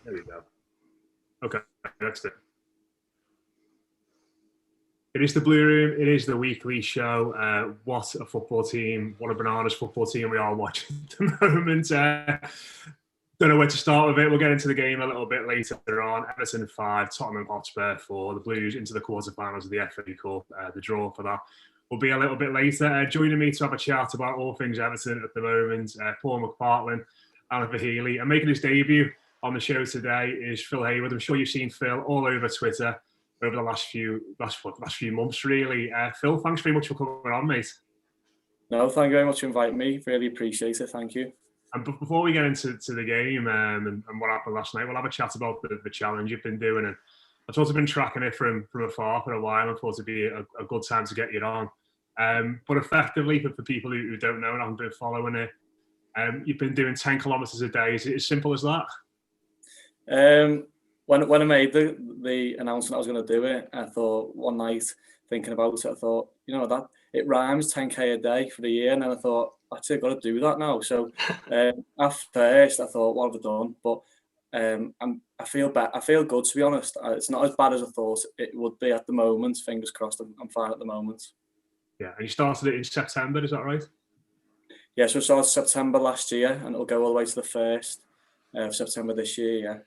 There we go. Okay, that's it. It is the Blue Room. It is the weekly show. What a football team. What a bananas football team we are watching at the moment. Don't know where to start with it. We'll get into the game a little bit later on. Everton 5, Tottenham Hotspur 4. The Blues into the quarterfinals of the FA Cup. The draw for that will be a little bit later. Joining me to have a chat about all things Everton at the moment, Paul McPartland, Alan Healy. And making his debut on the show today is Phil Hayward. I'm sure you've seen Phil all over Twitter over the last few months, really. Phil, thanks very much for coming on, mate. No, thank you very much for inviting me. Really appreciate it. Thank you. And before we get into the game and what happened last night, we'll have a chat about the challenge you've been doing. And I've sort of been tracking it from afar for a while and thought it'd be a good time to get you on. But effectively, for people who don't know and haven't been following it, you've been doing 10 kilometres a day. Is it as simple as that? When I made the announcement I was going to do it, I thought one night, thinking about it, I thought, that it rhymes 10k a day for the year, and then I thought, actually, I've got to do that now. So at first, I thought, what have I done? But I feel bad. I feel good, to be honest. It's not as bad as I thought it would be at the moment. Fingers crossed, I'm fine at the moment. Yeah, and you started it in September, is that right? Yeah, so it started September last year, and it'll go all the way to the 1st of September this year, yeah.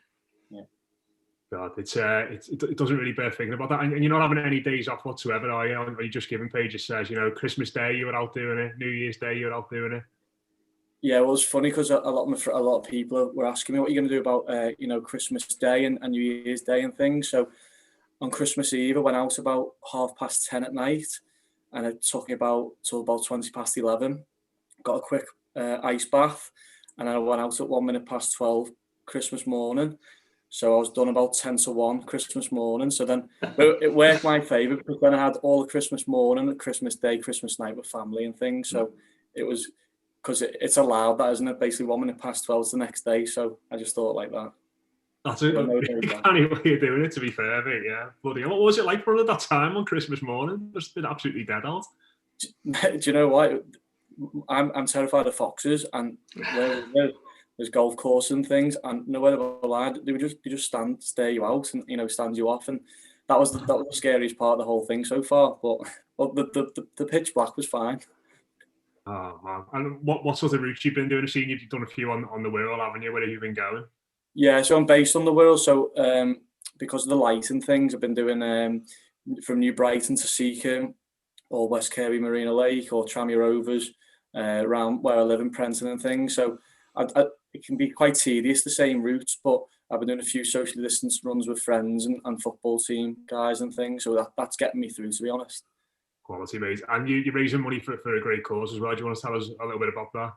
God, it doesn't really bear thinking about that. And you're not having any days off whatsoever, are you? Are you just giving pages says, Christmas Day you were out doing it, New Year's Day you were out doing it? Yeah, well, it's funny because a lot of people were asking me what you're going to do about, Christmas Day and New Year's Day and things. So on Christmas Eve, I went out about 10:30 at night, and it took me till about 11:20. Got a quick ice bath, and then I went out at 12:01 Christmas morning. So I was done about 10 to 1 Christmas morning. So then it worked my favour, because then I had all the Christmas morning, Christmas Day, Christmas night with family and things. So it was, because it's allowed that, isn't it? Basically 12:01 is the next day. So I just thought like that. That's a canny way of doing it, to be fair, mate. Yeah. Bloody hell. What was it like for that time on Christmas morning? It's been absolutely dead out. Do you know what? I'm terrified of foxes, and there's golf course and things, and nowhere they were allowed. They just stare you out and stand you off, and that was the scariest part of the whole thing so far. But the pitch black was fine. Oh man! And what sort of routes you've been doing? I've seen you've done a few on the Wirral, haven't you? Where have you been going? Yeah, so I'm based on the Wirral. So because of the light and things, I've been doing from New Brighton to Seacombe, or West Kirby Marina Lake, or Tranmere Rovers, around where I live in Prenton and things. So it can be quite tedious, the same routes, but I've been doing a few social distance runs with friends and football team guys and things. So that's getting me through, to be honest. Quality, mate. And you're raising money for a great cause as well. Do you want to tell us a little bit about that?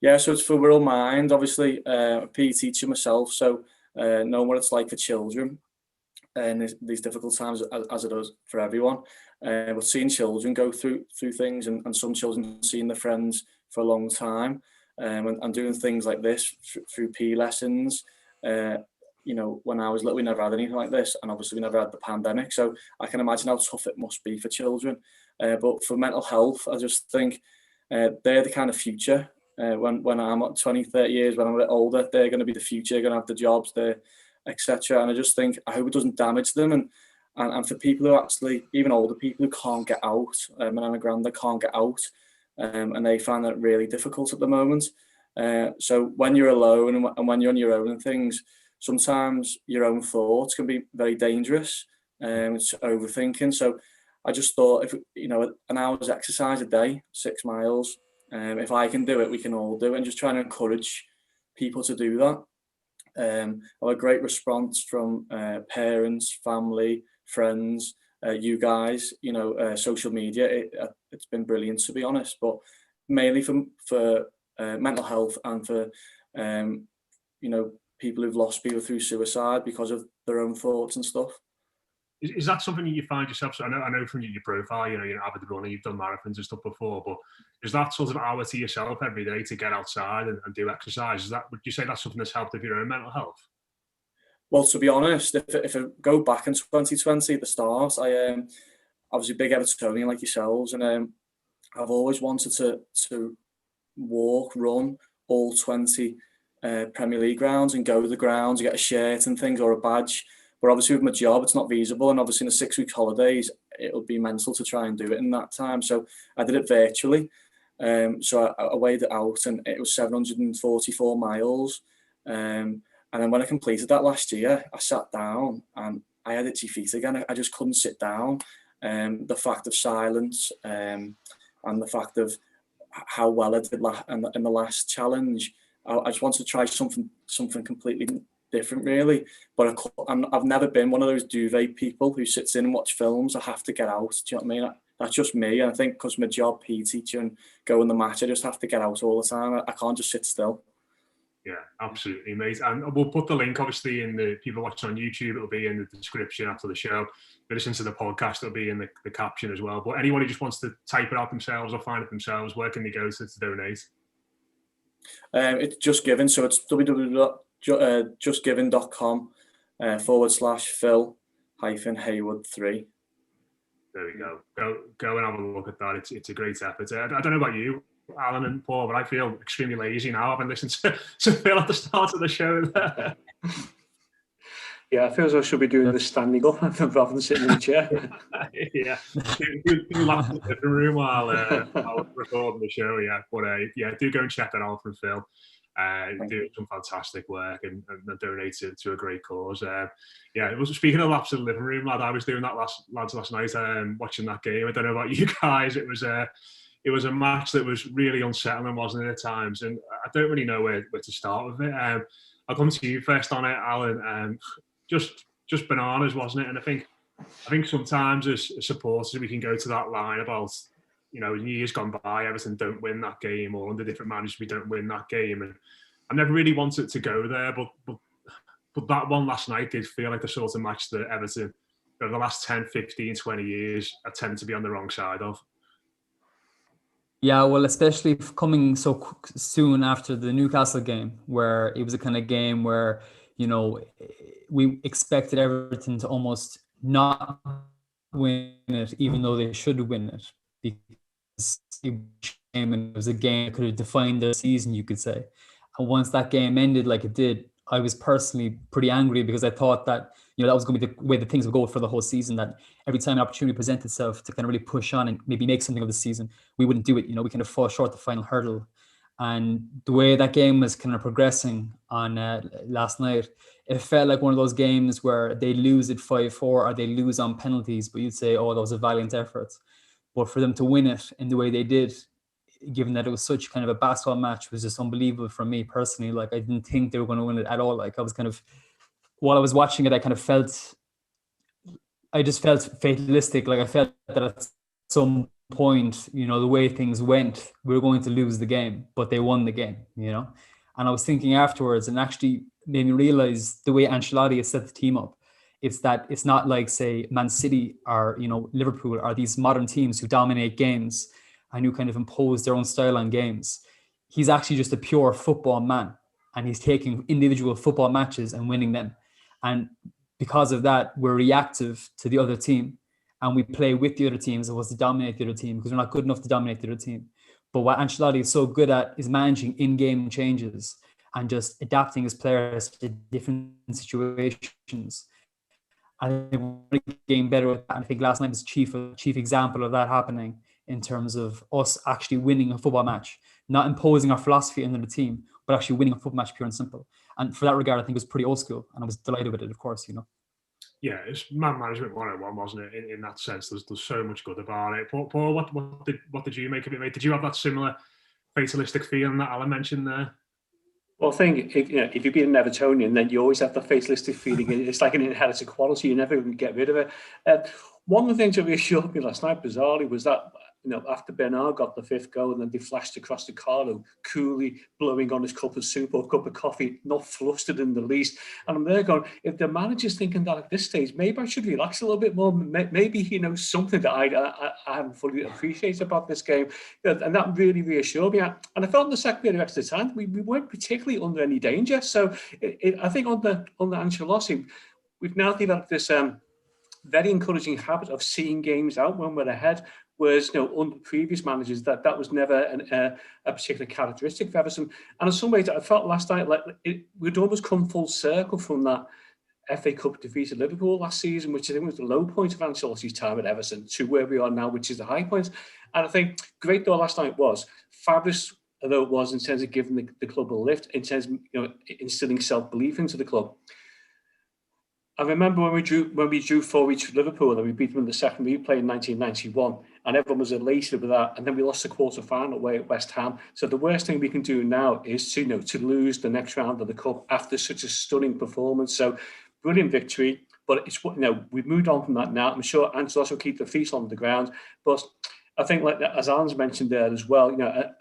Yeah, so it's for Wirral Mind, obviously, a PE teacher myself, so knowing what it's like for children and these difficult times, as it does for everyone. But seeing children go through things, and some children seeing their friends for a long time, and doing things like this through PE lessons. When I was little, we never had anything like this, and obviously we never had the pandemic, so I can imagine how tough it must be for children. But for mental health, I just think they're the kind of future. When I'm 20, 30 years, when I'm a bit older, they're going to be the future, going to have the jobs, etc. And I just think, I hope it doesn't damage them. And for people who actually, even older people who can't get out, my nan and granddad can't get out, and they find that really difficult at the moment. So when you're alone and when you're on your own and things, sometimes your own thoughts can be very dangerous. It's overthinking. So I just thought, if an hour's exercise a day, 6 miles, if I can do it, we can all do it, and just trying to encourage people to do that. I had a great response from parents, family, friends, you guys, social media. It's been brilliant, to be honest, but mainly for mental health and for people who've lost people through suicide because of their own thoughts and stuff. Is that something you find yourself? So I know from your profile, you're an avid runner, you've done marathons and stuff before, but is that sort of hour to yourself every day to get outside and do exercise? Would you say that's something that's helped with your own mental health? Well, to be honest, if I go back in 2020 at the start, I was a big Evertonian like yourselves, and I've always wanted to walk, run all 20 Premier League grounds and go to the grounds, get a shirt and things or a badge. But obviously with my job, it's not feasible. And obviously in the 6 week holidays, it would be mental to try and do it in that time. So I did it virtually. So I weighed it out and it was 744 miles. And then when I completed that last year, I sat down and I had itchy feet again. I just couldn't sit down. The fact of silence and the fact of how well I did in the last challenge, I just wanted to try something completely different, really. But I've never been one of those duvet people who sits in and watch films. I have to get out. Do you know what I mean? That's just me. And I think because my job, PE teacher, and go in the match, I just have to get out all the time. I can't just sit still. Yeah, absolutely, mate. And we'll put the link, obviously, in the people watching on YouTube. It'll be in the description after the show. If they listen to the podcast, it'll be in the caption as well. But anyone who just wants to type it out themselves or find it themselves, where can they go to donate? It's Just Giving. So it's www.justgiving.com/Phil-Hayward3. There we go. Go and have a look at that. It's a great effort. I don't know about you, Alan and Paul, but I feel extremely lazy now. I've been listening to Phil at the start of the show. Yeah, I feel as I should be doing this standing up rather than sitting in a chair. Yeah, do laugh in the living room while recording the show. Yeah, but do go and check that out from Phil. Do some fantastic work and donate to a great cause. It was, speaking of laps in the living room, lad, I was doing that last night, watching that game. I don't know about you guys. It was a match that was really unsettling, wasn't it, at times? And I don't really know where to start with it. I'll come to you first on it, Alan. Just bananas, wasn't it? And I think sometimes as supporters we can go to that line about, in years gone by, Everton don't win that game, or under different managers we don't win that game. And I never really wanted to go there, but that one last night did feel like the sort of match that Everton, over the last 10, 15, 20 years, I tend to be on the wrong side of. Yeah, well, especially coming so soon after the Newcastle game, where it was a kind of game where, we expected Everton to almost not win it, even though they should win it, because it was a game that could have defined their season, you could say. And once that game ended like it did, I was personally pretty angry, because I thought that, that was going to be the way that things would go for the whole season, that every time an opportunity presented itself to kind of really push on and maybe make something of the season, we wouldn't do it. We kind of fall short the final hurdle. And the way that game was kind of progressing on last night, it felt like one of those games where they lose at 5-4 or they lose on penalties, but you'd say, oh, that was a valiant effort. But for them to win it in the way they did, given that it was such kind of a basketball match, was just unbelievable for me personally. Like, I didn't think they were going to win it at all. Like, I was kind of, while I was watching it, I just felt fatalistic. Like, I felt that at some point, the way things went, we were going to lose the game, but they won the game, And I was thinking afterwards, and actually made me realize the way Ancelotti has set the team up. It's that it's not like, say, Man City or, Liverpool are these modern teams who dominate games and who kind of impose their own style on games. He's actually just a pure football man, and he's taking individual football matches and winning them. And because of that, we're reactive to the other team, and we play with the other team as opposed to dominate the other team, because we're not good enough to dominate the other team. But what Ancelotti is so good at is managing in-game changes and just adapting his players to different situations. I think we're getting better at that. I think last night was chief example of that happening, in terms of us actually winning a football match, not imposing our philosophy into the team, but actually winning a football match, pure and simple. And for that regard, I think it was pretty old school, and I was delighted with it, of course, Yeah, it's man management 101, wasn't it? In that sense, there's so much good about it. Paul, what did you make of it, mate? Did you have that similar fatalistic feeling that Alan mentioned there? Well, I think if you've been an Evertonian, then you always have the fatalistic feeling. It's like an inherited quality. You never get rid of it. One of the things that reassured me last night, bizarrely, was that after Bernard got the fifth goal and then they flashed across to Carlo, coolly blowing on his cup of soup or cup of coffee, not flustered in the least. And I'm there going, if the manager's thinking that at this stage, maybe I should relax a little bit more. Maybe he knows something that I haven't fully appreciated about this game. And that really reassured me. And I felt in the second period of extra time, we weren't particularly under any danger. So I think on the Ancelotti, we've now developed this very encouraging habit of seeing games out when we're ahead, Whereas, under previous managers, that was never a particular characteristic of Everton. And in some ways, I felt last night like we'd almost come full circle from that FA Cup defeat at Liverpool last season, which I think was the low point of Ancelotti's time at Everton, to where we are now, which is the high point. And I think great though last night was, fabulous though it was in terms of giving the club a lift, in terms of instilling self-belief into the club. I remember when we drew 4 each with Liverpool and we beat them in the second replay in 1991, and everyone was elated with that. And then we lost the quarter-final away at West Ham. So the worst thing we can do now is to lose the next round of the cup after such a stunning performance. So brilliant victory, but it's we've moved on from that now. I'm sure Ancelotti will keep the feet on the ground, but I think, like as Alan's mentioned there as well,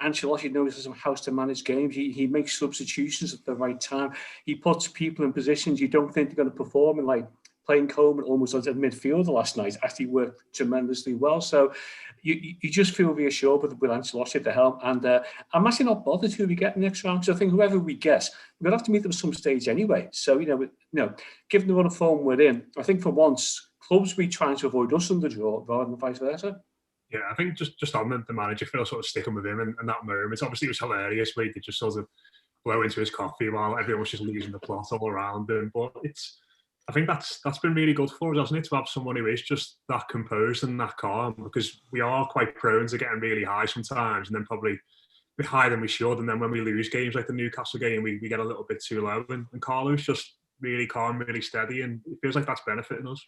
Ancelotti knows how to manage games. He makes substitutions at the right time. He puts people in positions you don't think they're going to perform, and like playing Coleman almost as a midfielder last night actually worked tremendously well. So you just feel reassured with Ancelotti at the helm. And I'm actually not bothered who we get next round, because I think whoever we get, we're going to have to meet them at some stage anyway. So, given the run of form we're in, I think for once, clubs will be trying to avoid us in the draw rather than vice versa. Yeah, I think just on the manager, Phil, sort of sticking with him in that moment. Obviously, it was hilarious where he could just sort of blow into his coffee while everyone was just losing the plot all around him. But I think that's been really good for us, hasn't it, to have someone who is just that composed and that calm, because we are quite prone to getting really high sometimes and then probably a bit higher than we should. And then when we lose games like the Newcastle game, we get a little bit too low. And Carlo's just really calm, really steady, and it feels like that's benefiting us.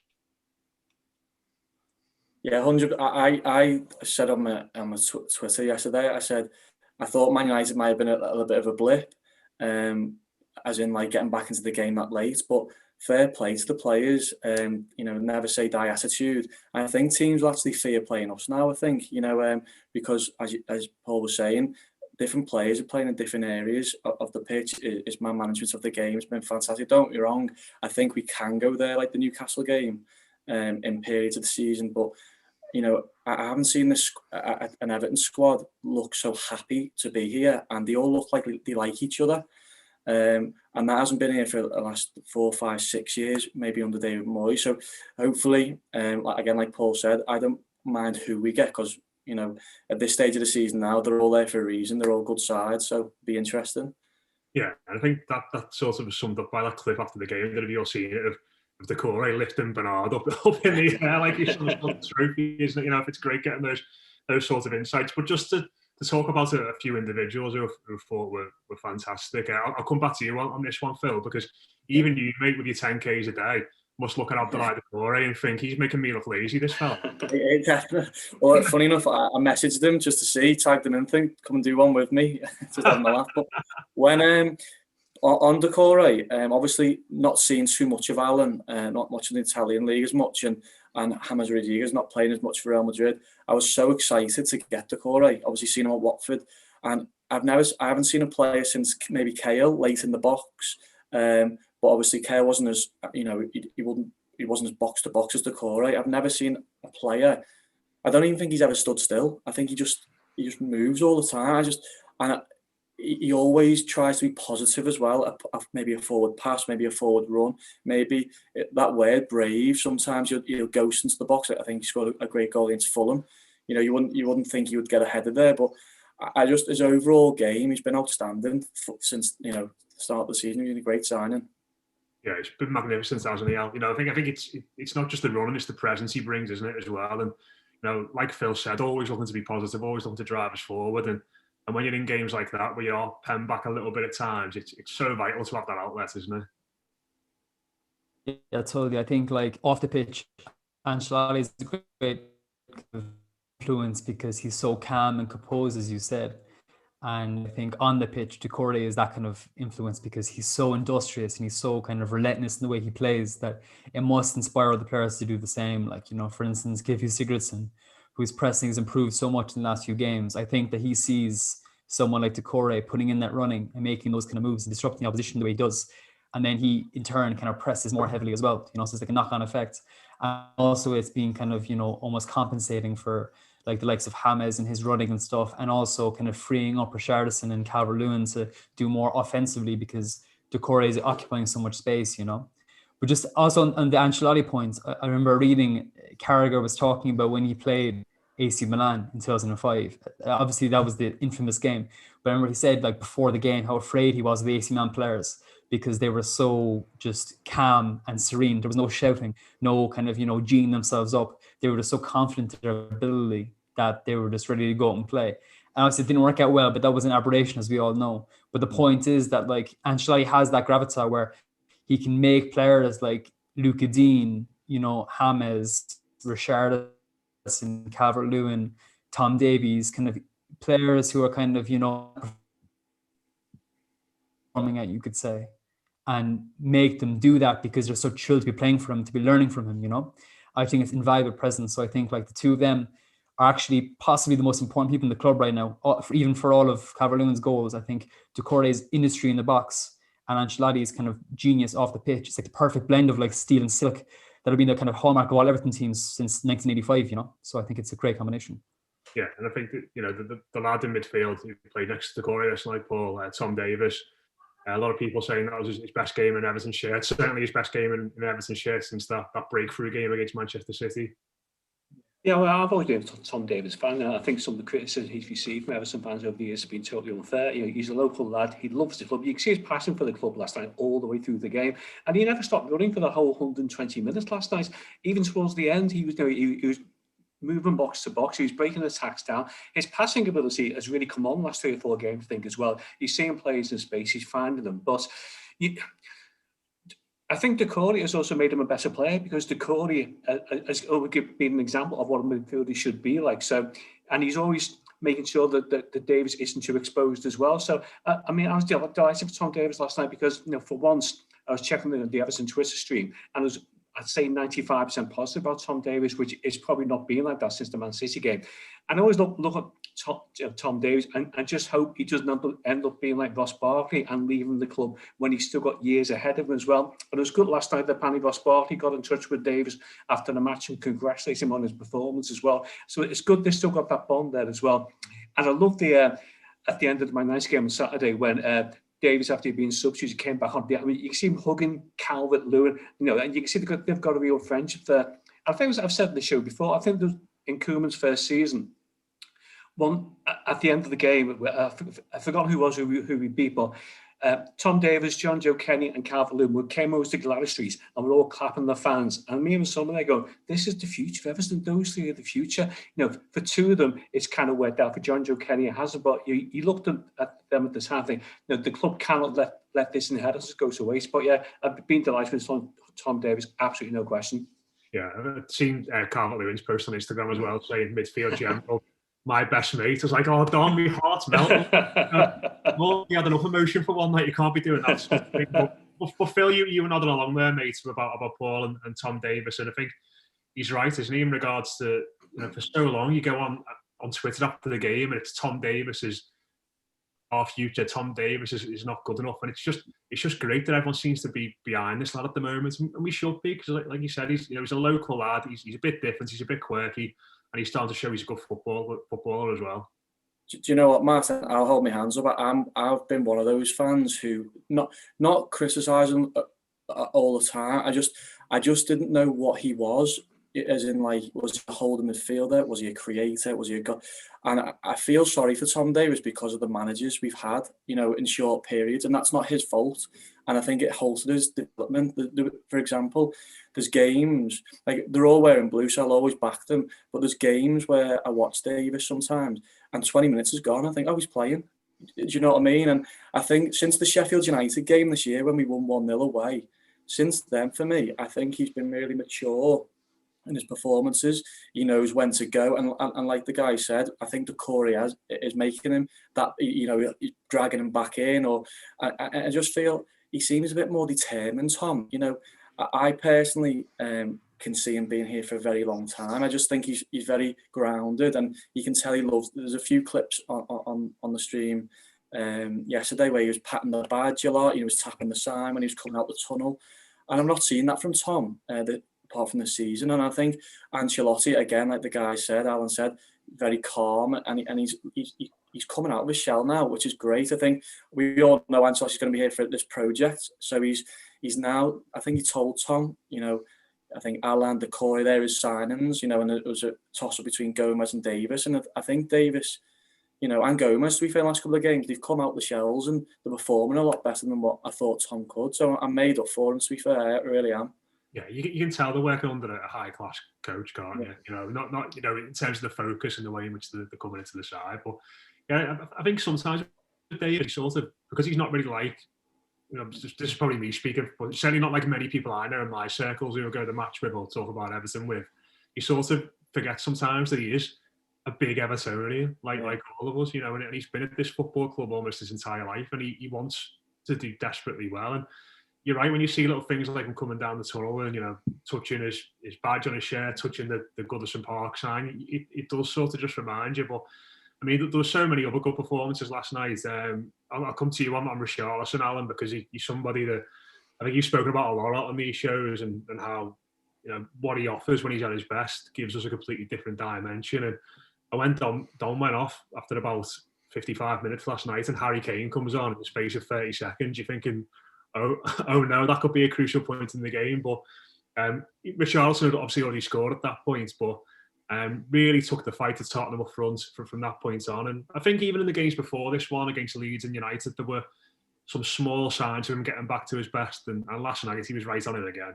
Yeah, 100. I said on my Twitter yesterday, I said I thought Man United might have been a little bit of a blip, as in like getting back into the game that late. But fair play to the players, never say die attitude. I think teams will actually fear playing us now. I think because as Paul was saying, different players are playing in different areas of the pitch. Is man management of the game has been fantastic. Don't get me wrong. I think we can go there like the Newcastle game in periods of the season, but I haven't seen an Everton squad look so happy to be here, and they all look like they like each other. And that hasn't been here for the last 4, 5, 6 years, maybe under David Moyes. So hopefully, like Paul said, I don't mind who we get, because at this stage of the season now, they're all there for a reason. They're all good sides, so be interesting. Yeah, and I think that sort of was summed up by that clip after the game that have you all seen it of Decore lifting Bernard up in the air like he's some sort of trophy, isn't it? It's great getting those sorts of insights. But just to talk about a few individuals who thought were fantastic. I'll come back to you on this one, Phil, because even you, mate, with your 10Ks a day, must look at Abdoulaye Decore and think he's making me look lazy, this fella. Definitely. Well, funny enough, I messaged him just to see, tagged him in, think, come and do one with me. Just having a laugh. But when on Decore, obviously not seeing too much of Alan, not much in the Italian league as much, and James Rodriguez not playing as much for Real Madrid. I was so excited to get Decore. Obviously seen him at Watford, and I haven't seen a player since maybe Kale late in the box. But obviously Kale wasn't as he wasn't as box to box as Decore. I've never seen a player. I don't even think he's ever stood still. I think he just moves all the time. He always tries to be positive as well. Maybe a forward pass, maybe a forward run, maybe that word brave. Sometimes he'll ghost into the box. I think he scored a great goal against Fulham. You wouldn't think he would get ahead of there, but his overall game, he's been outstanding since the start of the season. He's been a great signing. Yeah, it's been magnificent, hasn't he, Al? I think it's not just the running, it's the presence he brings, isn't it, as well? And like Phil said, always looking to be positive, always looking to drive us forward. And when you're in games like that, where you're penned back a little bit at times, it's so vital to have that outlet, isn't it? Yeah, totally. I think like off the pitch, Ancelotti is a great influence because he's so calm and composed, as you said. And I think on the pitch, Decore is that kind of influence because he's so industrious and he's so kind of relentless in the way he plays that it must inspire other players to do the same. Like, for instance, Gylfi Sigurdsson, whose pressing has improved so much in the last few games. I think that he sees someone like Decore putting in that running and making those kind of moves and disrupting the opposition the way he does. And then he, in turn, kind of presses more heavily as well. So it's like a knock-on effect. And also it's being kind of, almost compensating for like the likes of James and his running and stuff, and also kind of freeing up Richarlison and Calvert-Lewin to do more offensively because Decore is occupying so much space, But just also on the Ancelotti point, I remember reading Carragher was talking about when he played AC Milan in 2005. Obviously, that was the infamous game. But I remember he said, like, before the game, how afraid he was of the AC Milan players because they were so just calm and serene. There was no shouting, no kind of, geeing themselves up. They were just so confident in their ability that they were just ready to go out and play. And obviously, it didn't work out well, but that was an aberration, as we all know. But the point is that, like, Ancelotti has that gravitas where he can make players like Luka Dean, James, Richarlison, Calvert-Lewin, Tom Davies, kind of players who are kind of, performing at, you could say, and make them do that because they're so thrilled to be playing for him, to be learning from him, I think it's invaluable presence. So I think like the two of them are actually possibly the most important people in the club right now, even for all of Calvert-Lewin's goals. I think Doucouré's industry in the box and Ancelotti's kind of genius off the pitch. It's like the perfect blend of like steel and silk that'll be the kind of hallmark of all Everton teams since 1985, So I think it's a great combination. Yeah, and I think that, the lad in midfield who played next to Doucouré this night, Paul, Tom Davies, a lot of people saying that was his best game in Everton shirt. Certainly his best game in Everton shirt since that breakthrough game against Manchester City. Yeah, well, I've always been a Tom Davies fan, and I think some of the criticism he's received from Everton fans over the years have been totally unfair. He's a local lad. He loves the club. You can see his passion for the club last night all the way through the game, and he never stopped running for the whole 120 minutes last night. Even towards the end, he was moving box to box. He was breaking attacks down. His passing ability has really come on last 3 or 4 games, I think, as well. He's seeing players in space. He's finding them, but I think Doucouré has also made him a better player because Doucouré has been an example of what a midfielder should be like. So, and he's always making sure that Davies isn't too exposed as well. So, I was delighted for Tom Davies last night because, for once, I was checking the Everton Twitter stream and I'd say 95% positive about Tom Davies, which is probably not been like that since the Man City game. And I always look at Tom Davies and just hope he doesn't end up being like Ross Barkley and leaving the club when he's still got years ahead of him as well. And it was good last night that Ross Barkley got in touch with Davies after the match and congratulated him on his performance as well. So it's good they still got that bond there as well. And I love at the end of my nice game on Saturday when Davies, after being substituted, came back on. You can see him hugging Calvert-Lewin, and you can see they've got a real friendship there. I think I've said in the show before, I think in Koeman's first season, one at the end of the game, I forgot who we beat, but Tom Davies, John Joe Kenny, and Calvert-Lewin came over to Gladys Street and we're all clapping the fans. And me and someone they go, "This is the future of Everton. Those 3 are the future." For 2 of them, it's kind of worked out. For John Joe Kenny, it hasn't. But you looked at them at the time, think, the club cannot let this inheritance go to waste. But yeah, I've been delighted with Tom Davies. Absolutely no question. Yeah, I've seen Calvert-Lewin's post on Instagram as well, saying midfield general. My best mate. I was like, "Oh, Don, my heart's melting." Well, you had enough emotion for one night. You can't be doing that. But Phil, you were nodding along there, mate, about Paul and Tom Davies, and I think he's right, isn't he? In regards to for so long, you go on Twitter after the game, and it's Tom Davies is our future. Tom Davies is not good enough, and it's just great that everyone seems to be behind this lad at the moment, and we should be because, like you said, he's he's a local lad. He's a bit different. He's a bit quirky. And he's starting to show he's a good footballer as well. Do you know what, Martin? I'll hold my hands up. I've been one of those fans who not criticising all the time. I just didn't know what he was. As in, like, was he a holding midfielder? Was he a creator? Was he a god? And I feel sorry for Tom Davies because of the managers we've had, in short periods, and that's not his fault. And I think it halted his development. For example, there's games, like, they're all wearing blue, so I'll always back them. But there's games where I watch Davies sometimes, and 20 minutes is gone. I think, oh, he's playing. Do you know what I mean? And I think since the Sheffield United game this year, when we won 1-0 away, since then, for me, I think he's been really mature in his performances. He knows when to go, and like the guy said, I think Doucouré is making him that, he's dragging him back in, or I just feel he seems a bit more determined, Tom. I personally can see him being here for a very long time. I just think he's very grounded, and you can tell he loves. There's a few clips on the stream yesterday where he was patting the badge a lot. He was tapping the sign when he was coming out the tunnel, and I'm not seeing that from Tom. Apart from the season, and I think Ancelotti, again, like the guy said, Alan said, very calm, and he's coming out of his shell now, which is great. I think we all know Ancelotti's going to be here for this project, so he's now. I think he told Tom, I think Alan Decoy there is signings, and it was a toss-up between Gomez and Davis. And I think Davis, and Gomez, to be fair, last couple of games, they've come out the shells and they're performing a lot better than what I thought Tom could. So I'm made up for them, to be fair, I really am. Yeah, you can tell they're working under a high-class coach, can't you? Not in terms of the focus and the way in which they're coming into the side. But yeah, I think sometimes Davis sort of, because he's not really like, this is probably me speaking, but certainly not like many people I know in my circles who go to the match with or talk about Everton with. You sort of forget sometimes that he is a big Evertonian, like all of us, and he's been at this football club almost his entire life, and he wants to do desperately well. And you're right, when you see little things like him coming down the tunnel and, touching his badge on his shirt, touching the Goodison Park sign, it does sort of just remind you. But I mean, there were so many other good performances last night. I'll come to you on Richarlison, Alan, because he's somebody that I think you've spoken about a lot on these shows, and how, what he offers when he's at his best gives us a completely different dimension. And I went Don went off after about 55 minutes last night, and Harry Kane comes on in the space of 30 seconds. You're thinking, oh no, that could be a crucial point in the game. But Richarlison had obviously already scored at that point, but really took the fight to Tottenham up front from that point on. And I think even in the games before this one, against Leeds and United, there were some small signs of him getting back to his best. And last night, he was right on it again.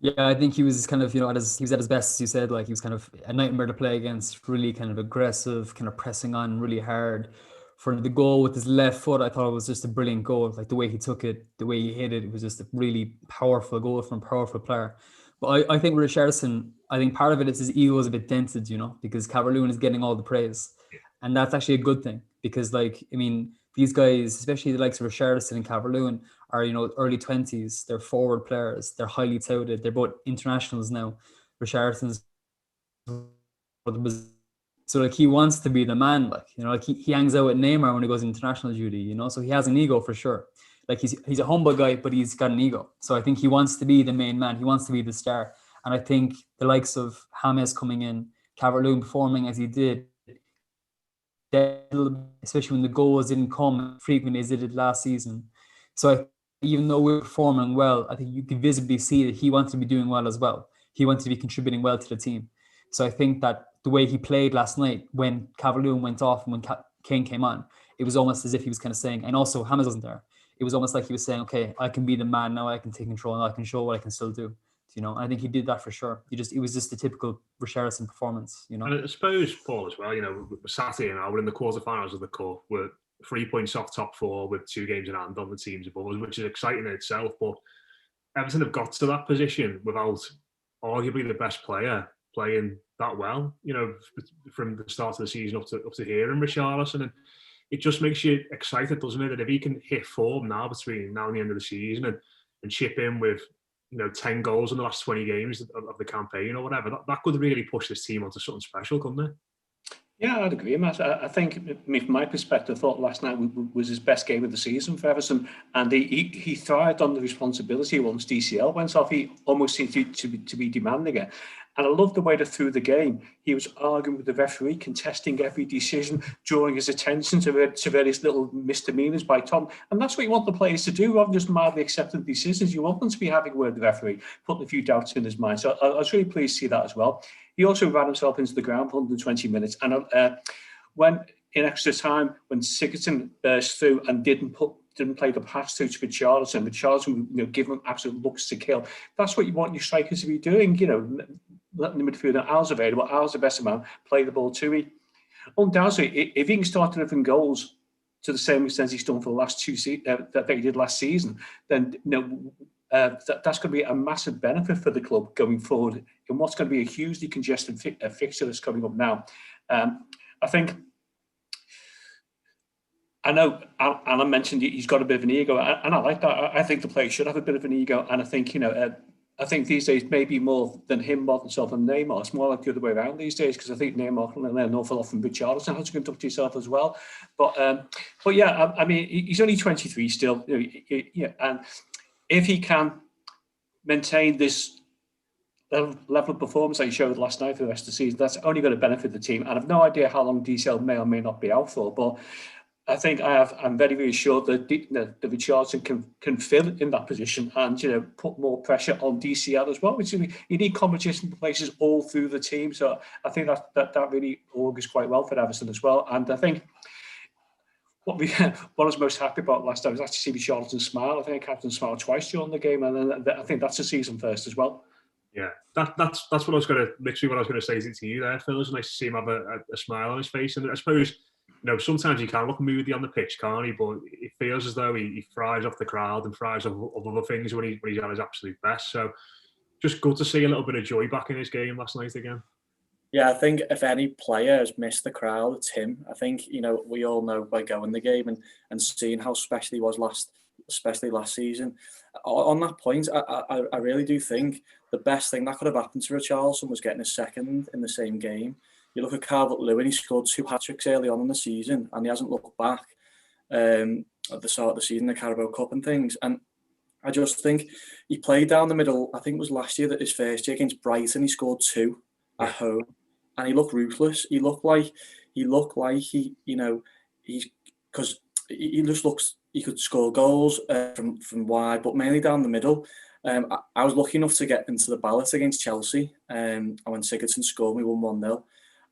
Yeah, I think he was kind of, he was at his best, as you said. Like, he was kind of a nightmare to play against, really kind of aggressive, kind of pressing on really hard. For the goal with his left foot, I thought it was just a brilliant goal. Like, the way he took it, the way he hit it, it was just a really powerful goal from a powerful player. But I think with Richarlison, I think part of it is his ego is a bit dented, because Calvert-Lewin is getting all the praise. And that's actually a good thing, because, these guys, especially the likes of Richarlison and Calvert-Lewin, are, early 20s. They're forward players. They're highly touted. They're both internationals now. Richarlison's so he wants to be the man, he hangs out with Neymar when he goes international duty, so he has an ego for sure. Like, he's a humble guy, but he's got an ego. So I think he wants to be the main man. He wants to be the star. And I think the likes of James coming in, Calvert-Lewin performing as he did, especially when the goals didn't come frequently as they did last season. So even though we're performing well, I think you can visibly see that he wants to be doing well as well. He wants to be contributing well to the team. So I think that the way he played last night, when Calvert-Lewin went off and when Kane came on, it was almost as if he was kind of saying, and also James wasn't there. It was almost like he was saying, okay, I can be the man now. I can take control and I can show what I can still do. And I think he did that for sure. It was just a typical Richarlison performance. And I suppose, Paul, as well, we're sat here now, we're in the quarterfinals of the Cup. We're 3 points off top four with 2 games in hand on the teams above us, which is exciting in itself. But Everton have got to that position without arguably the best player playing that well, from the start of the season up to here in Richarlison. And it just makes you excited, doesn't it? That if he can hit form now between now and the end of the season and chip in with 10 goals in the last 20 games of the campaign or whatever, that could really push this team onto something special, couldn't it? Yeah, I'd agree, Matt. I think, from my perspective, I thought last night was his best game of the season for Everton, and he thrived on the responsibility once DCL went off. He almost seemed to be demanding it. And I loved the way that through the game, he was arguing with the referee, contesting every decision, drawing his attention to various little misdemeanors by Tom. And that's what you want the players to do, rather than just mildly accepting decisions. You want them to be having a word with the referee, putting a few doubts in his mind. So I was really pleased to see that as well. He also ran himself into the ground for 120 minutes. And when in extra time, when Sigurdsson burst through and didn't play the pass through to Richarlison, give him absolute looks to kill. That's what you want your strikers to be doing, letting the midfielder, Al's available, Al's the best man, play the ball to him. Undoubtedly, if he can start delivering goals to the same extent he's done for the last 2 that he did last season, then that's going to be a massive benefit for the club going forward in what's going to be a hugely congested fixture that's coming up now. I think, I know Alan mentioned he's got a bit of an ego, and I like that. I think the player should have a bit of an ego, and I think, I think these days maybe more than himself and Neymar. It's more like the other way around these days, because I think Neymar can learn an awful lot from Richarlison, how to conduct yourself as well. But yeah, I mean, he's only 23 still, and if he can maintain this level of performance that he showed last night for the rest of the season, that's only going to benefit the team. And I've no idea how long DCL may or may not be out for, but think I'm very reassured that that Richardson can fill in that position and put more pressure on DCL as well. Which you need competition places all through the team. So I think that really augurs quite well for Everton as well. And I think what I was most happy about last time was actually see Richardson smile. I think Captain smiled twice during the game, and I think that's a season first as well. Yeah, that's what I was going to literally what I was going to say to you there, Phil. It was nice to see him have a smile on his face, and I suppose sometimes he can look moody on the pitch, can't he? But it feels as though he thrives off the crowd and thrives off other things when he's at his absolute best. So just good to see a little bit of joy back in his game last night again. Yeah, I think if any player has missed the crowd, it's him. I think, we all know by going the game and seeing how special he was especially last season. On that point, I really do think the best thing that could have happened to Richarlison was getting a second in the same game. You look at Calvert-Lewin, he scored 2 hat-tricks early on in the season and he hasn't looked back at the start of the season, the Carabao Cup and things. And I just think he played down the middle. I think it was last year that his first year against Brighton, he scored 2 at home. And he looked ruthless. He looked like he because he just looks, he could score goals from wide, but mainly down the middle. I was lucky enough to get into the ballot against Chelsea. And when Sigurdsson scored, we won 1-0.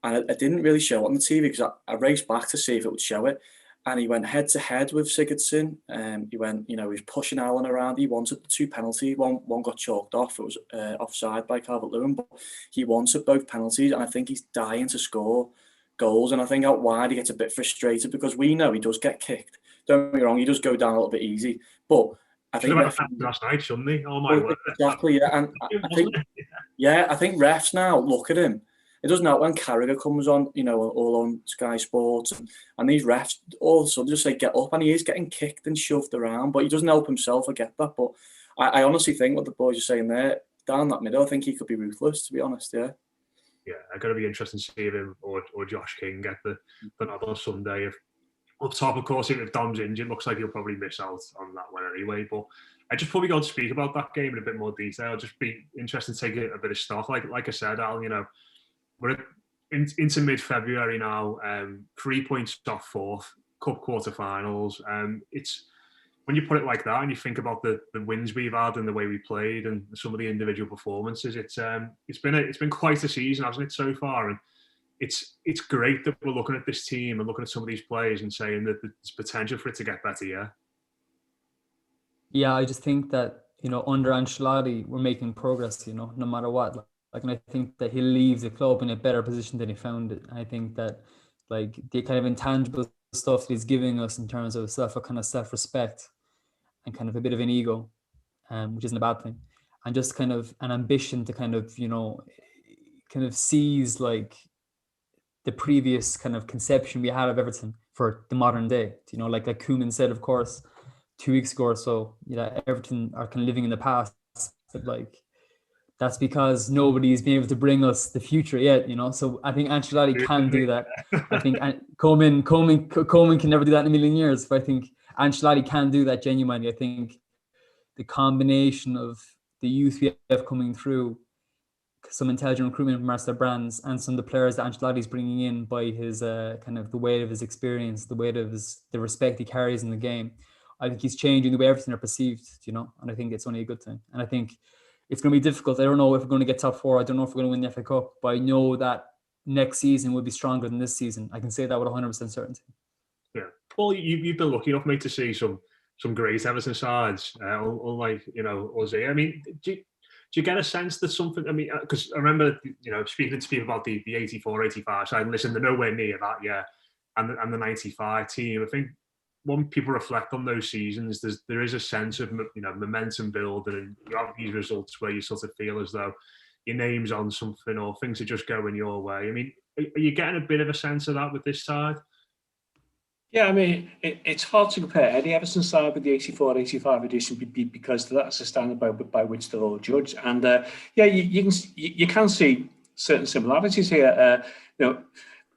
And it didn't really show on the TV because I raced back to see if it would show it. And he went head to head with Sigurdsson. He went, he was pushing Alan around. He wanted the 2 penalties. One got chalked off. It was offside by Calvert-Lewin, but he wanted both penalties. And I think he's dying to score goals. And I think out wide he gets a bit frustrated because we know he does get kicked. Don't get me wrong, he does go down a little bit easy. But I think last night, shouldn't he? Oh my word! Exactly. Yeah, and I think refs now look at him. It doesn't help when Carragher comes on, all on Sky Sports, and these refs all of a sudden just say get up, and he is getting kicked and shoved around, but he doesn't help himself. I get that, but I honestly think what the boys are saying there down that middle, I think he could be ruthless. To be honest, yeah. Yeah, it's going to be interesting to see him or Josh King get the nod on Sunday. If up top, of course, if Dom's injured, looks like he'll probably miss out on that one anyway. But I just probably got to speak about that game in a bit more detail. I'll just be interested to take a bit of stock. Like I said, Al, we're into mid-February now, 3 points off 4th, Cup quarter-finals. It's when you put it like that and you think about the wins we've had and the way we played and some of the individual performances, it's been quite a season, hasn't it, so far? And it's great that we're looking at this team and looking at some of these players and saying that there's potential for it to get better. Yeah, I just think that under Ancelotti we're making progress. No matter what. And I think that he'll leave the club in a better position than he found it. I think that the kind of intangible stuff that he's giving us in terms of self-respect and kind of a bit of an ego, which isn't a bad thing, and just kind of an ambition to kind of seize the previous kind of conception we had of Everton for the modern day. Like Koeman said, of course, 2 weeks ago or so, Everton are kind of living in the past, but that's because nobody's been able to bring us the future yet, So I think Ancelotti can do that. I think Koeman can never do that in a million years, but I think Ancelotti can do that genuinely. I think the combination of the youth we have coming through, some intelligent recruitment from Marcel Brands, and some of the players that Ancelotti's bringing in by his kind of the weight of his experience, the weight of the respect he carries in the game. I think he's changing the way Everton are perceived, and I think it's only a good thing. And I think it's going to be difficult. I don't know if we're going to get top 4. I don't know if we're going to win the FA Cup, but I know that next season will be stronger than this season. I can say that with 100% certainty. Yeah. Well, you've been lucky enough, mate, to see some great Everton sides, unlike, us. I mean, do you get a sense that something, because I remember, speaking to people about the 84, 85 side, and listen, they're nowhere near that yet, and the 95 team. I think when people reflect on those seasons, there is a sense of momentum building, and you have these results where you sort of feel as though your name's on something or things are just going your way. I mean, are you getting a bit of a sense of that with this side? Yeah, it's hard to compare any Everton side with the 84-85 edition because that's the standard by which they're all judged. And you can see certain similarities here.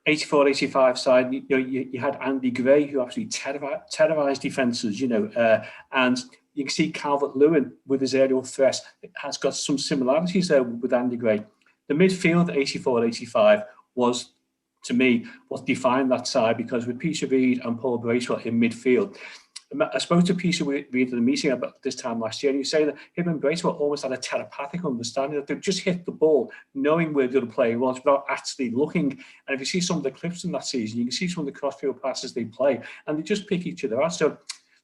84-85 side, you had Andy Gray, who absolutely terrorised defences, and you can see Calvert-Lewin with his aerial threat has got some similarities there with Andy Gray. The midfield 84-85 was to me, what defined that side, because with Peter Reid and Paul Bracewell in midfield, I spoke to Peter Reid at the meeting about this time last year, and he was saying that him and Bracewell almost had a telepathic understanding that they'd just hit the ball, knowing where the other player was without actually looking. And if you see some of the clips in that season, you can see some of the crossfield passes they play, and they just pick each other out. So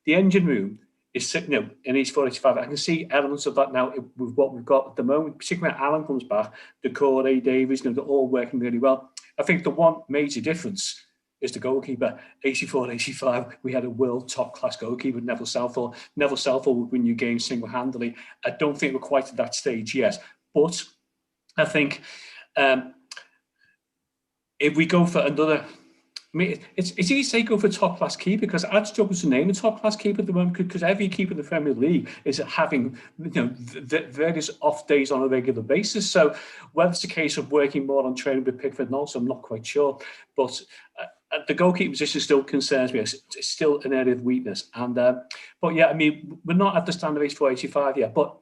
the engine room is sitting, in East 485. I can see elements of that now with what we've got at the moment, particularly when Alan comes back, Decore, Davies, they're all working really well. I think the one major difference is the goalkeeper. 84, 85, we had a world top-class goalkeeper, Neville Southall. Neville Southall would win you games single-handedly. I don't think we're quite at that stage yet. But I think if we go for another... I mean, it's easy to say go for a top-class keeper, because I'd struggle to name a top-class keeper at the moment, because every keeper in the Premier League is having various off days on a regular basis. So whether it's a case of working more on training with Pickford and also, I'm not quite sure. But the goalkeeper position still concerns me. It's still an area of weakness. And but yeah, I mean, we're not at the standard of 84, 85 yet. But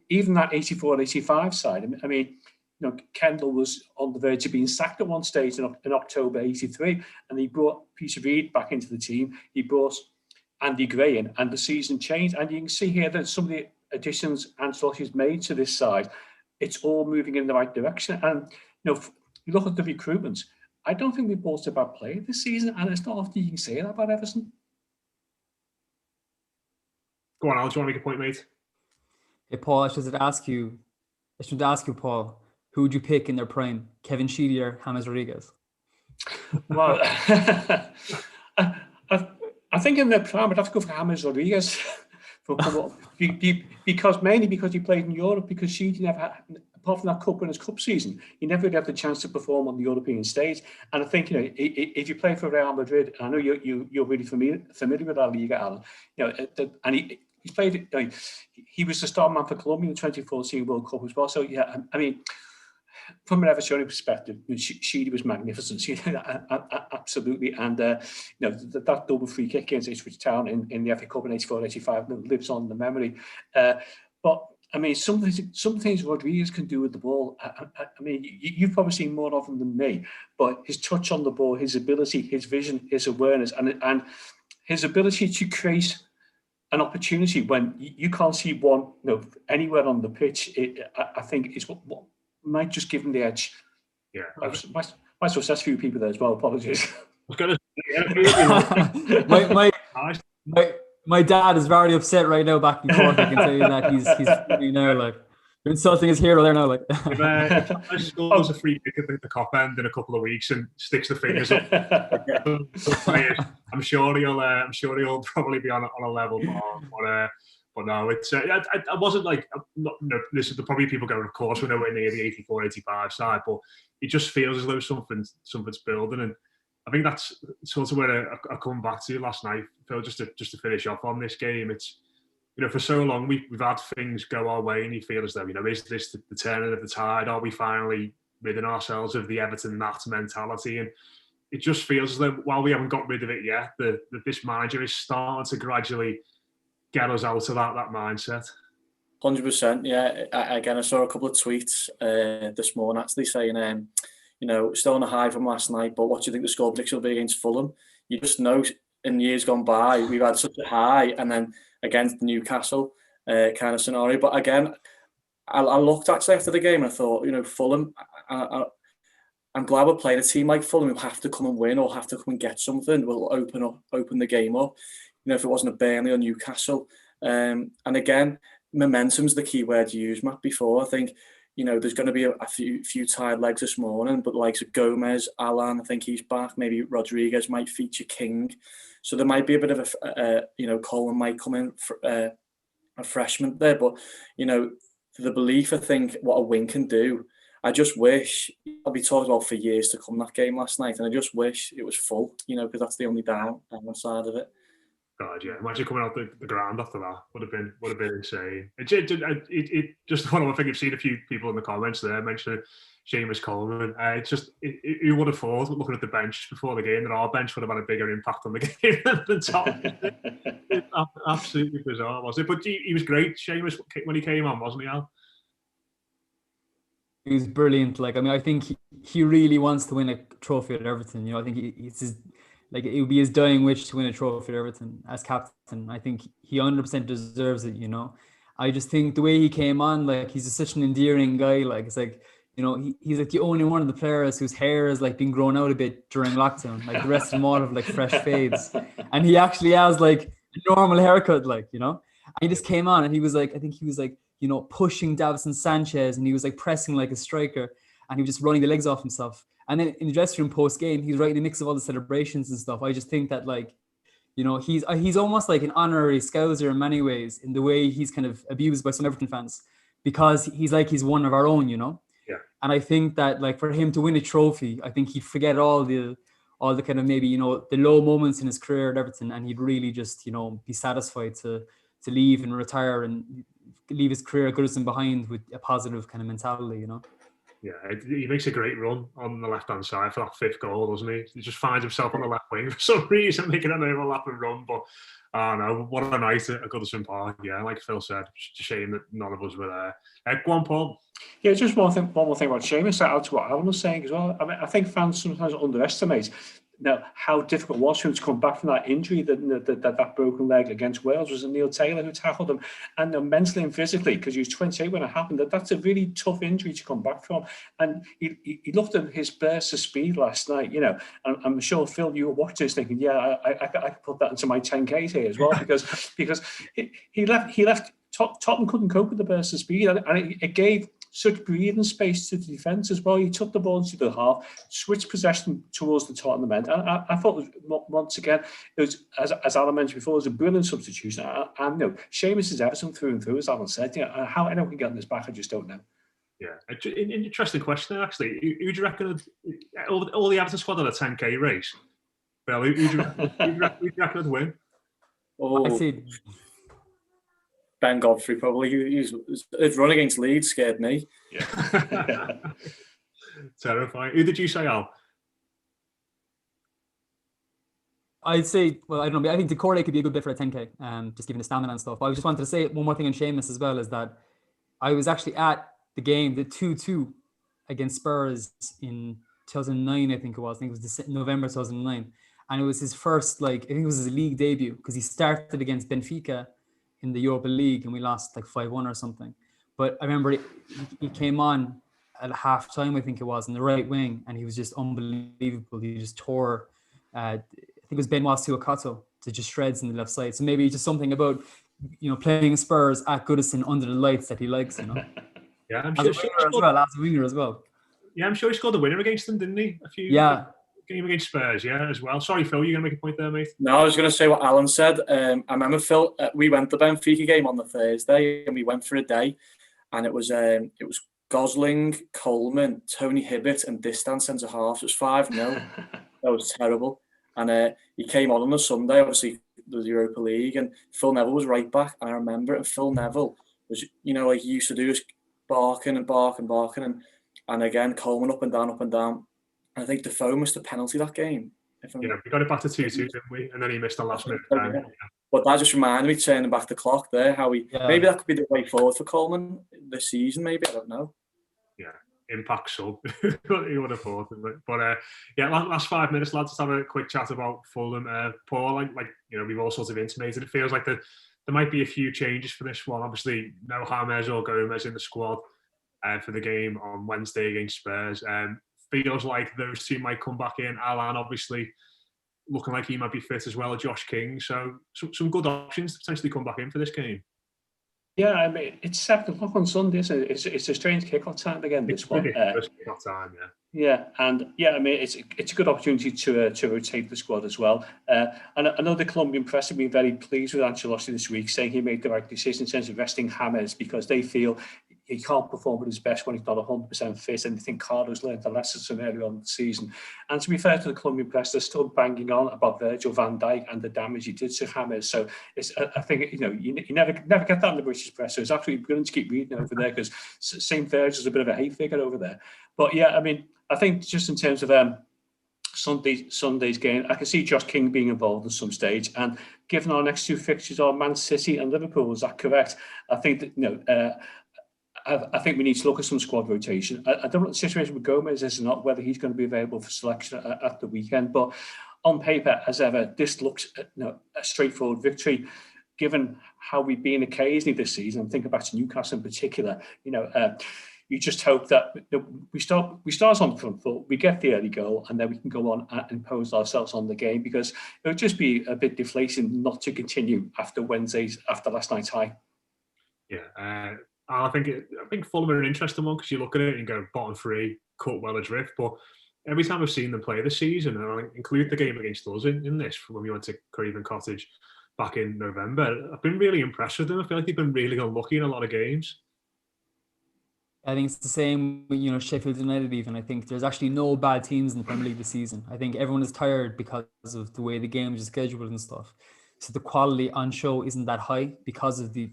even that 84 and 85 side, I mean, Kendall was on the verge of being sacked at one stage in October 83, and he brought Peter Reid back into the team. He brought Andy Gray in, and the season changed. And you can see here that some of the additions Ancelotti's made to this side, it's all moving in the right direction. And you look at the recruitment. I don't think we bought a bad player this season, and it's not often you can say that about Everton. Go on, Al, do you want to make a point, mate? Hey, Paul, I should ask you, Paul, who would you pick in their prime, Kevin Sheedy or James Rodriguez? Well, I think in their prime, I'd have to go for James Rodriguez. Mainly because he played in Europe, because Sheedy never had, apart from that Cup Winners' Cup season, he never really had the chance to perform on the European stage. And I think, if you play for Real Madrid, I know you're really familiar with our Liga, Alan, and he played, he was the star man for Colombia in the 2014 World Cup as well. So, yeah, I mean, from an Evertonian perspective, Sheedy was magnificent, absolutely. And that double free kick against Ipswich Town in the FA Cup in 84-85 lives on in the memory. But I mean, some things Rodriguez can do with the ball. I mean, you've probably seen more of them than me, but his touch on the ball, his ability, his vision, his awareness, and his ability to create an opportunity when you can't see one anywhere on the pitch, I think is what might just give him the edge. Yeah. Might as well say a few people there as well. Apologies. I was going to say, my dad is very upset right now back in Cork. I can tell you that he's now like insulting his hero there now. Like, if I scores a free kick at the cop end in a couple of weeks and sticks the fingers up, I'm sure he'll probably be on a level more. But no, it's I wasn't like, this is probably people going, of course, we're nowhere near the 84-85 side, but it just feels as though something's building. And I think that's sort of where I come back to last night, Phil, just to finish off on this game. It's, for so long we've had things go our way, and you feel as though, is this the turning of the tide? Are we finally ridding ourselves of the Everton that mentality? And it just feels as though, while we haven't got rid of it yet, that this manager is starting to gradually get us out of that mindset. 100%, yeah. I saw a couple of tweets this morning actually saying, still on a high from last night, but what do you think the score prediction will be against Fulham? You just know in years gone by, we've had such a high, and then against the Newcastle kind of scenario. But again, I looked actually after the game and I thought, Fulham, I'm glad we're playing a team like Fulham who have to come and win or have to come and get something. We'll open the game up. If it wasn't a Burnley or Newcastle. And again, momentum's the key word you used, Matt, before. I think, there's going to be a few tired legs this morning, but the likes of Gomez, Alan, I think he's back. Maybe Rodriguez might feature King. So there might be a bit of Coleman might come in for a freshman there. But, the belief, I think, what a win can do. I just wish, I'll be talked about for years to come, that game last night, and I just wish it was full, because that's the only downside of it. God, yeah. Imagine coming out the ground after that. Would have been insane. It just one of the things, I've seen a few people in the comments there mentioning Seamus Coleman. You would have thought, looking at the bench before the game, that our bench would have had a bigger impact on the game than Tottenham. It's absolutely bizarre, wasn't it? But he was great, Seamus, when he came on, wasn't he, Al? was brilliant. Like, I mean, I think he really wants to win a trophy at Everton. You know, I think it's his, like, it would be his dying wish to win a trophy at Everton as captain. I think he 100% deserves it, you know. I just think the way he came on, like, he's just such an endearing guy. Like, it's like, you know, he's like the only one of the players whose hair has like been grown out a bit during lockdown. Like the rest of them all have like fresh fades. And he actually has like a normal haircut, like, you know. And he just came on and he was like, I think he was like, you know, pushing Davison Sanchez and he was like pressing like a striker and he was just running the legs off himself. And then in the dressing room post game, he was right in the mix of all the celebrations and stuff. I just think that, like, you know, he's almost like an honorary Scouser in many ways in the way he's kind of abused by some Everton fans because he's one of our own, you know. Yeah. And I think that, like, for him to win a trophy, I think he'd forget all the kind of, maybe, you know, the low moments in his career at Everton, and he'd really just, you know, be satisfied to leave and retire and leave his career at Goodison behind with a positive kind of mentality, you know. Yeah, he makes a great run on the left-hand side for that fifth goal, doesn't he? He just finds himself on the left wing for some reason, making an overlapping run. But I don't know, what a night at Goodison Park. Yeah, like Phil said, it's a shame that none of us were there. Go on, Paul. Yeah, just one more thing about Seamus. Out to what Alan was saying as well. I mean, I think fans sometimes underestimate how difficult it was for him to come back from that injury, that broken leg against Wales. Was it Neil Taylor who tackled him? And mentally and physically, because he was 28 when it happened, that's a really tough injury to come back from. And he looked at his burst of speed last night, you know, and I'm sure, Phil, you were watching this thinking, yeah, I could put that into my 10Ks here as well, because he left. Tottenham couldn't cope with the burst of speed, and it gave such breathing space to the defence as well. He took the ball into the half, switched possession towards the Tottenham end. And I thought, once again, it was, as Alan mentioned before, it was a brilliant substitution. And you know, Seamus is Everton through and through, as Alan said. You know, how anyone can get on this back, I just don't know. Yeah, interesting question, actually. Who do you reckon, all the Everton squad on a 10K race? Well, who do you reckon would win? Oh, I see. Ben Godfrey, probably. His run against Leeds scared me. Yeah. Terrifying. Who did you say, Al? I'd say, well, I don't know. I think Decore could be a good bit for a 10K, just given the stamina and stuff. But I just wanted to say one more thing on Seamus as well, is that I was actually at the game, the 2-2 against Spurs in 2009, I think it was. I think it was November 2009. And it was his first, like, I think it was his league debut, because he started against Benfica in the Europa League and we lost like 5-1 or something. But I remember he came on at half time, I think it was, in the right wing, and he was just unbelievable. He just tore, I think it was Benoit Suakato, to just shreds in the left side. So maybe just something about, you know, playing Spurs at Goodison under the lights that he likes, you know. Yeah, I'm as a winger as well. Yeah, I'm sure he scored the winner against them, didn't he? Game against Spurs, yeah, as well. Sorry, Phil, you're going to make a point there, mate? No, I was going to say what Alan said. I remember, Phil, we went to the Benfica game on the Thursday and we went for a day, and it was Gosling, Coleman, Tony Hibbert and Distan centre-halves. It was 5-0. That was terrible. And he came on the Sunday, obviously, the Europa League, and Phil Neville was right back. And I remember it, and Phil Neville was, you know, like he used to do, is barking. And again, Coleman up and down. I think Defoe missed a penalty that game. Yeah, we got it back to 2-2, didn't we? And then he missed the last minute. Yeah. But that just reminded me, turning back the clock there, how maybe that could be the way forward for Coleman this season, maybe, I don't know. Yeah, impact sub. You would have thought, but last 5 minutes, lads, let's have a quick chat about Fulham. Paul, like you know, we've all sorts of intimated. It feels like there might be a few changes for this one. Obviously, no James or Gomez in the squad for the game on Wednesday against Spurs. Feels like those two might come back in. Alan, obviously, looking like he might be fit as well. Josh King. So some good options to potentially come back in for this game. Yeah, I mean, it's 7 o'clock on Sunday, isn't it? It's a strange kick-off time again, this one. Kick-off time, yeah. Yeah, and yeah, I mean, it's a good opportunity to rotate the squad as well. And I know the Colombian press have been very pleased with Ancelotti this week, saying he made the right decision in terms of resting James, because they feel he can't perform at his best when he's not 100% fit, and they think Carlos learned the lessons from earlier on in the season. And to be fair to the Colombian press, they're still banging on about Virgil van Dijk and the damage he did to James. So I think, you know, you never get that in the British press. So it's absolutely brilliant to keep reading over there, because St. Virgil's a bit of a hate figure over there. But yeah, I mean, I think just in terms of Sunday's game, I can see Josh King being involved at some stage. And given our next two fixtures are Man City and Liverpool, is that correct? I think that, you know, I think we need to look at some squad rotation. I don't know what the situation with Gomez is or not, whether he's going to be available for selection at the weekend. But on paper, as ever, this looks a straightforward victory. Given how we've been occasionally this season, and thinking back to Newcastle in particular, you just hope that we start on the front foot, we get the early goal, and then we can go on and impose ourselves on the game, because it would just be a bit deflating not to continue after last night's high. Yeah, I think Fulham are an interesting one, because you look at it and go bottom three, cut well adrift. But every time I've seen them play this season, and I include the game against us in this when we went to Craven Cottage back in November, I've been really impressed with them. I feel like they've been really unlucky in a lot of games. I think it's the same with Sheffield United even. I think there's actually no bad teams in the Premier League this season. I think everyone is tired because of the way the games are scheduled and stuff. So the quality on show isn't that high because of the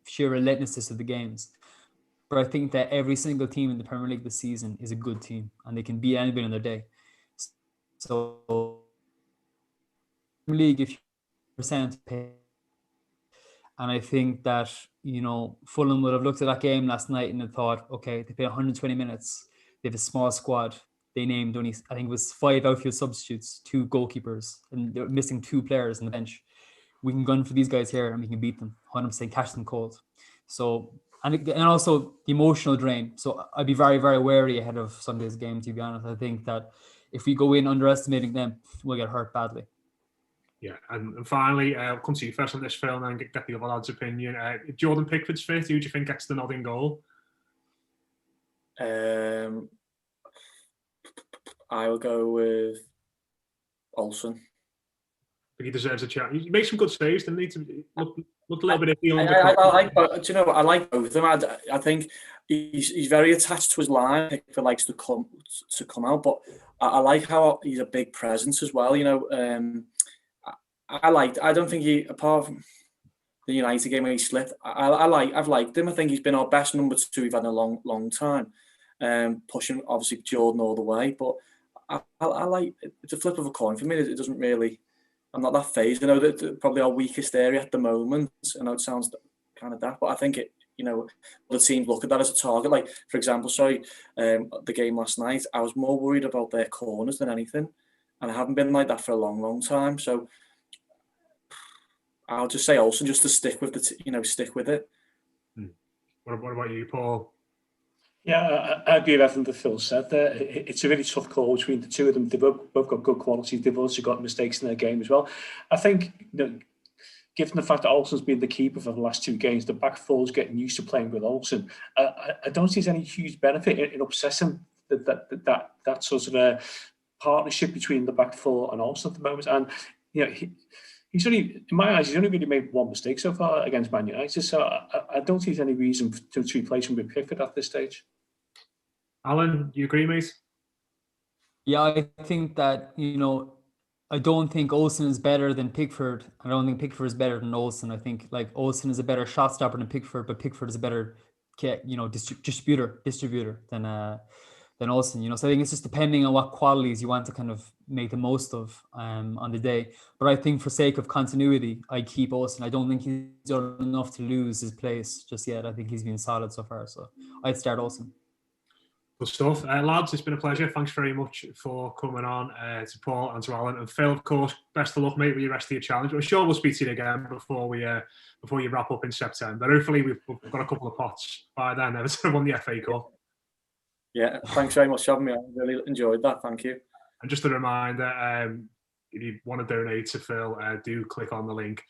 sheer relentlessness of the games. But I think that every single team in the Premier League this season is a good team, and they can beat anybody on their day. So Premier League, if you're pay. And I think that, Fulham would have looked at that game last night and have thought, okay, they play 120 minutes. They have a small squad. They named only, I think it was 5 outfield substitutes, 2 goalkeepers, and they're missing 2 players on the bench. We can gun for these guys here and we can beat them 100%, catch them cold. So, and also the emotional drain. So I'd be very, very wary ahead of Sunday's game, to be honest. I think that if we go in underestimating them, we'll get hurt badly. Yeah, and finally, I'll come to you first on this, Phil, and then get the other lad's opinion. Jordan Pickford's fit. Who do you think gets the nod in goal? I will go with Olsen. I think he deserves a chance. He made some good saves, didn't he? To look a little bit iffy. I like both of them. I think he's very attached to his line. Pickford likes to come out, but I like how he's a big presence as well. I don't think he, apart from the United game where he slipped, I've liked him. I think he's been our best number 2 we've had in a long time. Pushing obviously Jordan all the way, but I like, it's a flip of a coin for me. It doesn't really, I'm not that phased. I know that probably our weakest area at the moment. I know it sounds kind of daft, but I think the teams look at that as a target. Like, for example, the game last night, I was more worried about their corners than anything, and I haven't been like that for a long time. So I'll just say Olsen, just to stick with stick with it. What about you, Paul? Yeah, I agree with everything that Phil said there. It's a really tough call between the two of them. They've both got good qualities. They've also got mistakes in their game as well. I think, given the fact that Olsen's been the keeper for the last 2 games, the back four's getting used to playing with Olsen. I don't see any huge benefit in obsessing that sort of a partnership between the back four and Olsen at the moment. And he's only, in my eyes, he's only really made 1 mistake so far against Man United. So I don't see any reason to replace him with Pickford at this stage. Alan, you agree, mate? Yeah, I think that, I don't think Olsen is better than Pickford. I don't think Pickford is better than Olsen. I think Olsen is a better shot stopper than Pickford, but Pickford is a better, distributor than Olsen. So I think it's just depending on what qualities you want to kind of make the most of on the day. But I think for sake of continuity, I keep Olsen. I don't think he's done enough to lose his place just yet. I think he's been solid so far. So I'd start Olsen. Good stuff. Lads, it's been a pleasure. Thanks very much for coming on, to Paul and to Alan. And Phil, of course, best of luck, mate, with the rest of your challenge. I'm sure we'll speak to you again before you wrap up in September. Hopefully we've got a couple of pots by then. Everton won the FA Cup. Yeah, thanks very much for having me. I really enjoyed that. Thank you. And just a reminder, if you want to donate to Phil, do click on the link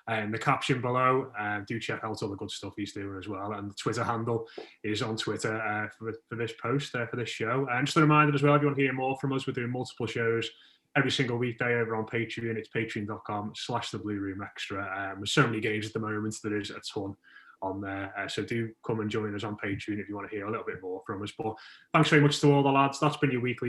in the caption below. Do check out all the good stuff he's doing as well. And the Twitter handle is on Twitter for this post, for this show. And just a reminder as well, if you want to hear more from us, we're doing multiple shows every single weekday over on Patreon. It's patreon.com/theblueroomextra. There's so many games at the moment. There is a ton on there. So do come and join us on Patreon if you want to hear a little bit more from us. But thanks very much to all the lads. That's been your weekly